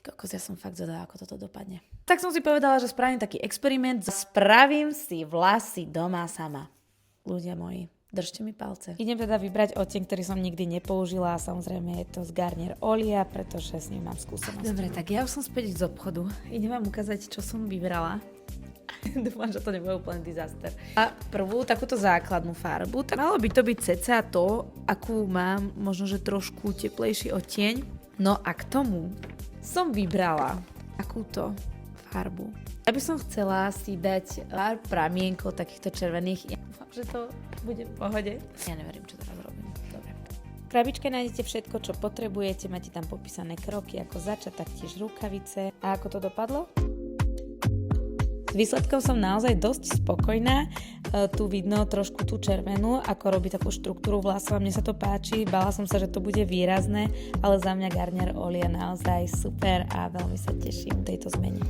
kokos, ja som fakt zvedavá, ako toto dopadne. Tak som si povedala, že spravím taký experiment. Spravím si vlasy doma sama. Ľudia moji, držte mi palce. Idem teda vybrať odtieň, ktorý som nikdy nepoužila. Samozrejme je to z Garnier Olia, pretože s ním mám skúsenosť. Dobre, tak ja už som späť z obchodu. Idem vám ukázať, čo som vybrala. Dúfam, že to nebude úplne disaster. A prvú takúto základnú farbu. Tak malo by to byť cca to, akú mám, možno, že trošku teplejší odtieň. No a k tomu som vybrala takúto farbu. Ja by som chcela si dať pár pramienkov takýchto červených. Ja dúfam, že to bude v pohode. Ja neverím, čo teraz robím. Dobre. V krabičke nájdete všetko, čo potrebujete. Máte tam popísané kroky, ako začať, taktiež rukavice. A ako to dopadlo? S výsledkom som naozaj dosť spokojná. Tu vidno trošku tú červenú, ako robí takú štruktúru vlasov. Mne sa to páči, bála som sa, že to bude výrazné, ale za mňa Garnier Olia naozaj super a veľmi sa teším tejto zmene.